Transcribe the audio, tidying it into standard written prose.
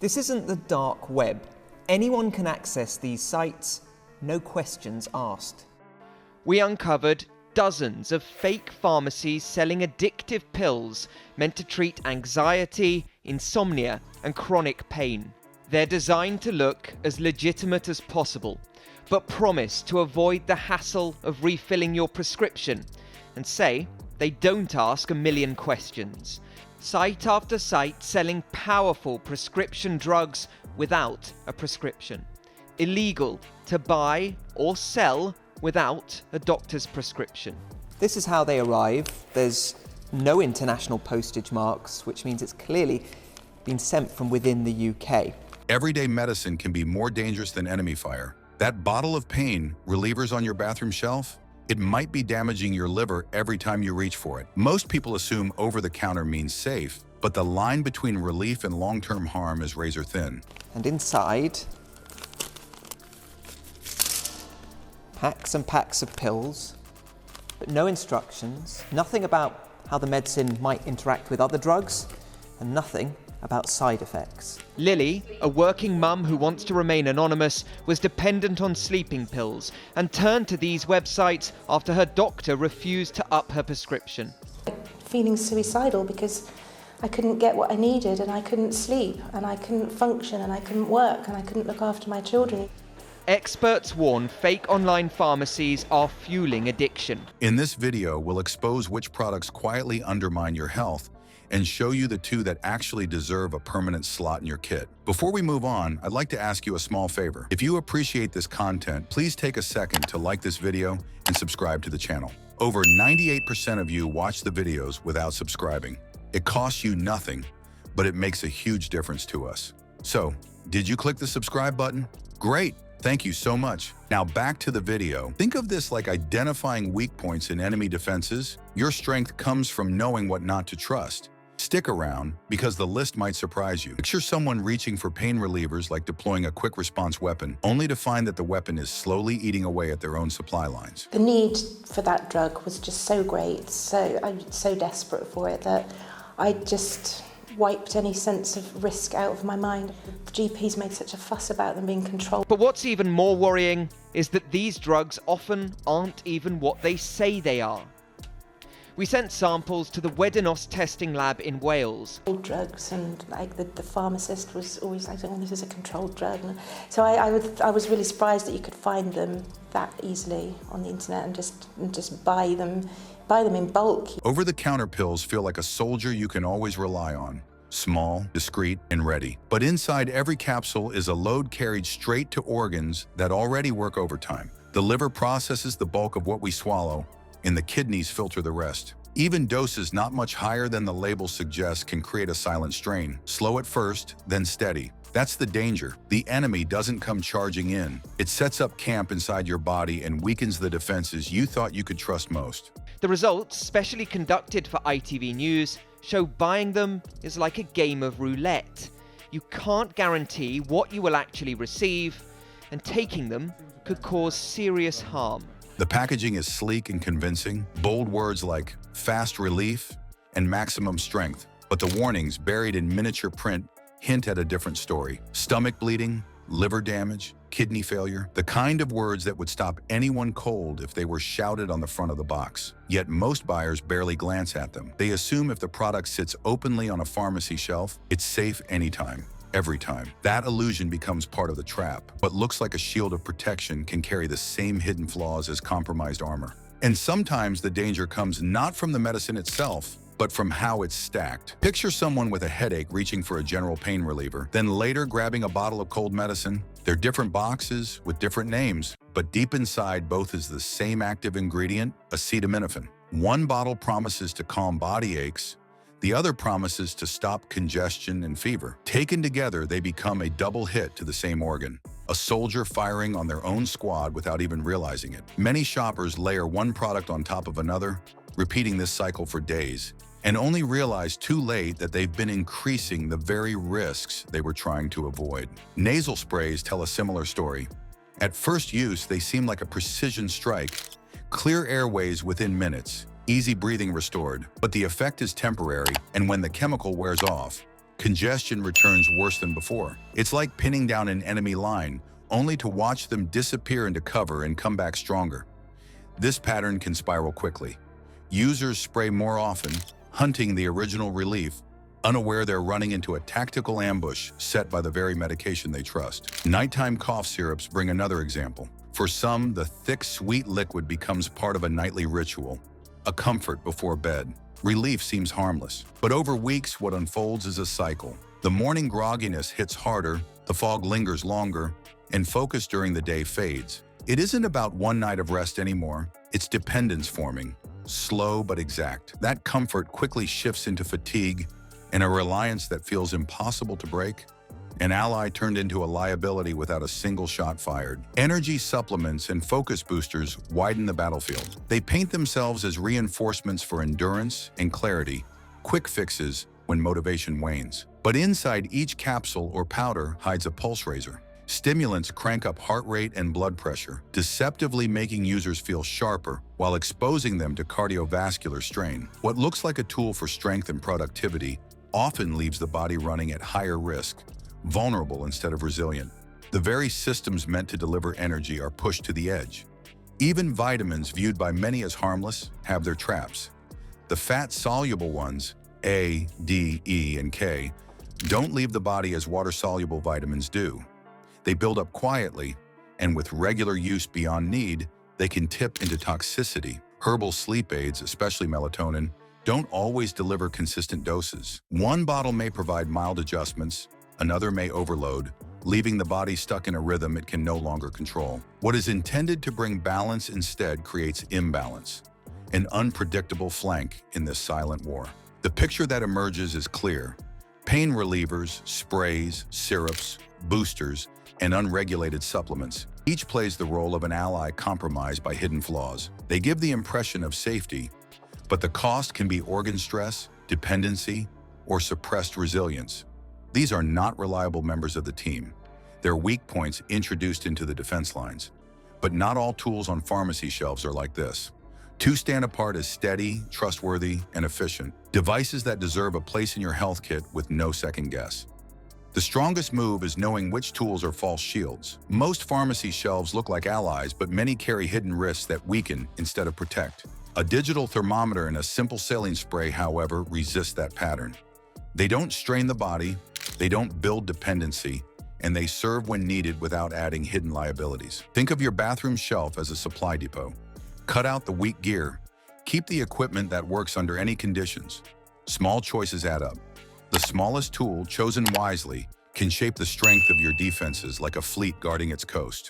This isn't the dark web. Anyone can access these sites, no questions asked. We uncovered dozens of fake pharmacies selling addictive pills meant to treat anxiety, insomnia, and chronic pain. They're designed to look as legitimate as possible, but promise to avoid the hassle of refilling your prescription and say they don't ask a million questions. Site after site selling powerful prescription drugs without a prescription. Illegal to buy or sell without a doctor's prescription. This is how they arrive. There's no international postage marks, which means it's clearly been sent from within the UK. Everyday medicine can be more dangerous than enemy fire. That bottle of pain relievers on your bathroom shelf, it might be damaging your liver every time you reach for it. Most people assume over-the-counter means safe, but the line between relief and long-term harm is razor thin. And inside, packs and packs of pills, but no instructions, nothing about how the medicine might interact with other drugs, and nothing about side effects. Lily, a working mum who wants to remain anonymous, was dependent on sleeping pills and turned to these websites after her doctor refused to up her prescription. Feeling suicidal because I couldn't get what I needed and I couldn't sleep and I couldn't function and I couldn't work and I couldn't look after my children. Experts warn fake online pharmacies are fueling addiction. In this video, we'll expose which products quietly undermine your health and show you the two that actually deserve a permanent slot in your kit. Before we move on, I'd like to ask you a small favor. If you appreciate this content, please take a second to like this video and subscribe to the channel. Over 98% of you watch the videos without subscribing. It costs you nothing, but it makes a huge difference to us. So, did you click the subscribe button? Great! Thank you so much. Now back to the video. Think of this like identifying weak points in enemy defenses. Your strength comes from knowing what not to trust. Stick around, because the list might surprise you. Picture someone reaching for pain relievers like deploying a quick response weapon, only to find that the weapon is slowly eating away at their own supply lines. The need for that drug was just so great, so I'm so desperate for it that I just wiped any sense of risk out of my mind. The GPs made such a fuss about them being controlled. But what's even more worrying is that these drugs often aren't even what they say they are. We sent samples to the Wedenos testing lab in Wales. Drugs, and like the pharmacist was always like, oh, this is a controlled drug. So I was really surprised that you could find them that easily on the internet and just buy them in bulk. Over-the-counter pills feel like a soldier you can always rely on. Small, discreet, and ready. But inside every capsule is a load carried straight to organs that already work overtime. The liver processes the bulk of what we swallow, and the kidneys filter the rest. Even doses not much higher than the label suggests can create a silent strain. Slow at first, then steady. That's the danger. The enemy doesn't come charging in. It sets up camp inside your body and weakens the defenses you thought you could trust most. The results, specially conducted for ITV News, show buying them is like a game of roulette. You can't guarantee what you will actually receive, and taking them could cause serious harm. The packaging is sleek and convincing, bold words like fast relief and maximum strength, but the warnings buried in miniature print hint at a different story. Stomach bleeding, liver damage, kidney failure, the kind of words that would stop anyone cold if they were shouted on the front of the box. Yet most buyers barely glance at them. They assume if the product sits openly on a pharmacy shelf, it's safe anytime. Every time. That illusion becomes part of the trap. What looks like a shield of protection can carry the same hidden flaws as compromised armor. And sometimes the danger comes not from the medicine itself, but from how it's stacked. Picture someone with a headache reaching for a general pain reliever, then later grabbing a bottle of cold medicine. They're different boxes with different names, but deep inside both is the same active ingredient, acetaminophen. One bottle promises to calm body aches, the other promises to stop congestion and fever. Taken together, they become a double hit to the same organ. A soldier firing on their own squad without even realizing it. Many shoppers layer one product on top of another, repeating this cycle for days, and only realize too late that they've been increasing the very risks they were trying to avoid. Nasal sprays tell a similar story. At first use, they seem like a precision strike. Clear airways within minutes, easy breathing restored, but the effect is temporary, and when the chemical wears off, congestion returns worse than before. It's like pinning down an enemy line, only to watch them disappear into cover and come back stronger. This pattern can spiral quickly. Users spray more often, hunting the original relief, unaware they're running into a tactical ambush set by the very medication they trust. Nighttime cough syrups bring another example. For some, the thick, sweet liquid becomes part of a nightly ritual, a comfort before bed. Relief seems harmless, but over weeks what unfolds is a cycle. The morning grogginess hits harder, the fog lingers longer, and focus during the day fades. It isn't about one night of rest anymore, it's dependence forming, slow but exact. That comfort quickly shifts into fatigue and a reliance that feels impossible to break. An ally turned into a liability without a single shot fired. Energy supplements and focus boosters widen the battlefield. They paint themselves as reinforcements for endurance and clarity, quick fixes when motivation wanes. But inside each capsule or powder hides a pulse raiser. Stimulants crank up heart rate and blood pressure, deceptively making users feel sharper while exposing them to cardiovascular strain. What looks like a tool for strength and productivity often leaves the body running at higher risk, vulnerable instead of resilient. The very systems meant to deliver energy are pushed to the edge. Even vitamins viewed by many as harmless have their traps. The fat-soluble ones, A, D, E, and K, don't leave the body as water-soluble vitamins do. They build up quietly, and with regular use beyond need, they can tip into toxicity. Herbal sleep aids, especially melatonin, don't always deliver consistent doses. One bottle may provide mild adjustments, another may overload, leaving the body stuck in a rhythm it can no longer control. What is intended to bring balance instead creates imbalance, an unpredictable flank in this silent war. The picture that emerges is clear. Pain relievers, sprays, syrups, boosters, and unregulated supplements. Each plays the role of an ally compromised by hidden flaws. They give the impression of safety, but the cost can be organ stress, dependency, or suppressed resilience. These are not reliable members of the team. They're weak points introduced into the defense lines. But not all tools on pharmacy shelves are like this. Two stand apart as steady, trustworthy, and efficient. Devices that deserve a place in your health kit with no second guess. The strongest move is knowing which tools are false shields. Most pharmacy shelves look like allies, but many carry hidden risks that weaken instead of protect. A digital thermometer and a simple saline spray, however, resist that pattern. They don't strain the body, they don't build dependency, and they serve when needed without adding hidden liabilities. Think of your bathroom shelf as a supply depot. Cut out the weak gear. Keep the equipment that works under any conditions. Small choices add up. The smallest tool, chosen wisely, can shape the strength of your defenses like a fleet guarding its coast.